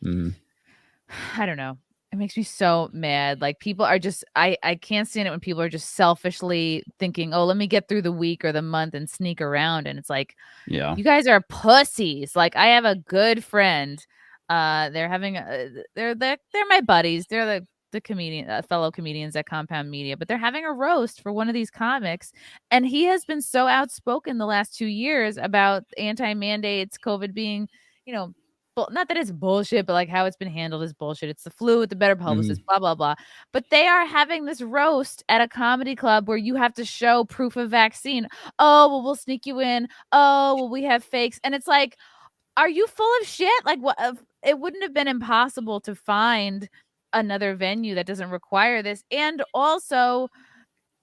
Mm-hmm. I don't know. It makes me so mad. Like people are just I can't stand it when people are just selfishly thinking, "Oh, let me get through the week or the month and sneak around." And it's like, Yeah. you guys are pussies. Like I have a good friend. They're having they're my buddies. They're the comedian fellow comedians at Compound Media, but they're having a roast for one of these comics, and he has been so outspoken the last 2 years about anti-mandates, COVID being, you know, not that it's bullshit, but like how it's been handled is bullshit. It's the flu with the better publicist, blah blah blah. But they are having this roast at a comedy club where you have to show proof of vaccine. Oh, well, we'll sneak you in. Oh, well, we have fakes. And it's like, are you full of shit? Like, what? It wouldn't have been impossible to find another venue that doesn't require this. And also,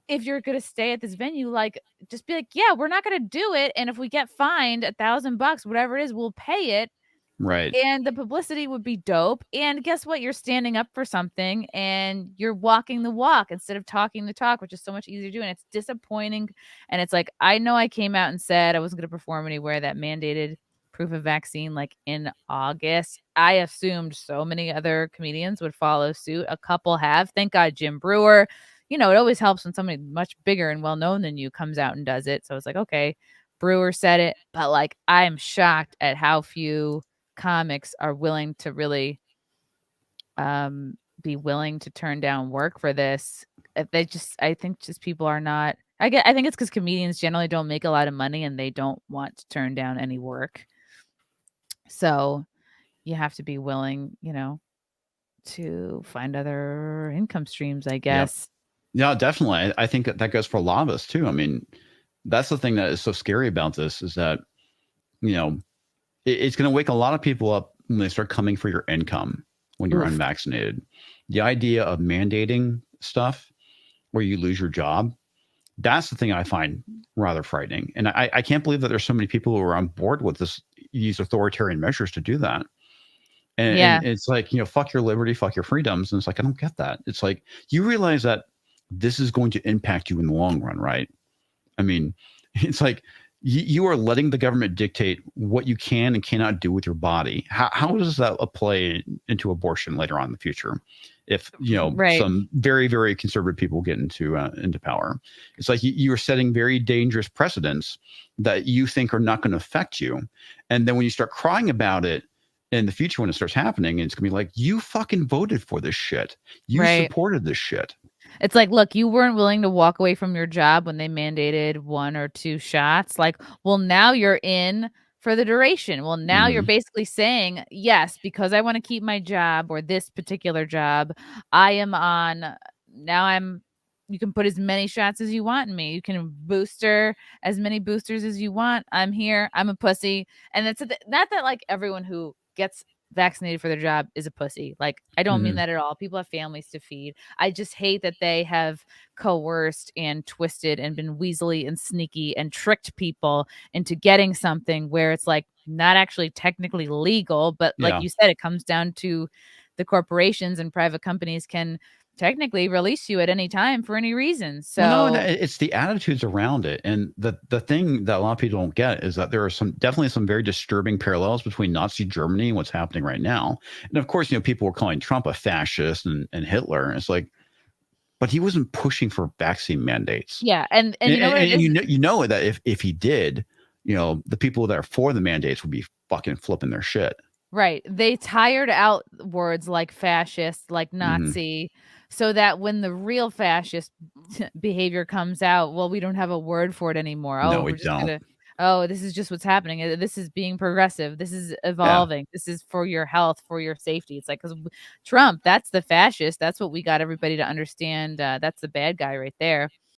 if you're going to stay at this venue, like, just be like, yeah, we're not going to do it. And if we get fined $1,000, whatever it is, we'll pay it. Right. And the publicity would be dope. And guess what? You're standing up for something and you're walking the walk instead of talking the talk, which is so much easier to do. And it's disappointing. And it's like, I know I came out and said I wasn't going to perform anywhere that mandated proof of vaccine like in August. I assumed so many other comedians would follow suit. A couple have. Thank God Jim Brewer. You know, it always helps when somebody much bigger and well known than you comes out and does it. So it's like, okay, Brewer said it. But like, I'm shocked at how few comics are willing to really be willing to turn down work for this. They just, I think just people are not, I think it's because comedians generally don't make a lot of money and they don't want to turn down any work. So you have to be willing, you know, to find other income streams, I guess. Yep. Yeah, definitely. I think that goes for a lot of us too. I mean, that's the thing that is so scary about this is that, you know, it's going to wake a lot of people up when they start coming for your income when you're unvaccinated. The idea of mandating stuff where you lose your job, that's the thing I find rather frightening. And I can't believe that there's so many people who are on board with this, use authoritarian measures to do that. And it's like, you know, fuck your liberty, fuck your freedoms. And it's like, I don't get that. It's like, you realize that this is going to impact you in the long run, right? I mean, it's like, you are letting the government dictate what you can and cannot do with your body. How does that play into abortion later on in the future? If, you know, some very, very conservative people get into power, it's like you are setting very dangerous precedents that you think are not going to affect you. And then when you start crying about it in the future, when it starts happening, it's going to be like, you fucking voted for this shit. You supported this shit. It's like, look, you weren't willing to walk away from your job when they mandated 1 or 2 shots. Like, well, now you're in for the duration. Well, now you're basically saying, yes, because I want to keep my job or this particular job, I am on, you can put as many shots as you want in me. You can booster as many boosters as you want. I'm here. I'm a pussy. And it's not that like everyone who gets vaccinated for their job is a pussy. Like, I don't mean that at all. People have families to feed. I just hate that they have coerced and twisted and been weaselly and sneaky and tricked people into getting something where it's like not actually technically legal, but like you said, it comes down to the corporations and private companies can technically release you at any time for any reason. So well, no, it's the attitudes around it. And the thing that a lot of people don't get is that there are definitely some very disturbing parallels between Nazi Germany and what's happening right now. And of course, you know, people were calling Trump a fascist and Hitler. And it's like, but he wasn't pushing for vaccine mandates. Yeah. And you know what you know that if he did, you know, the people that are for the mandates would be fucking flipping their shit. Right. They tired out words like fascist, like Nazi, so that when the real fascist behavior comes out, well, we don't have a word for it anymore. No, we don't. This is just what's happening. This is being progressive. This is evolving. This is for your health, for your safety. It's like, because Trump, that's the fascist. That's what we got everybody to understand. That's the bad guy right there.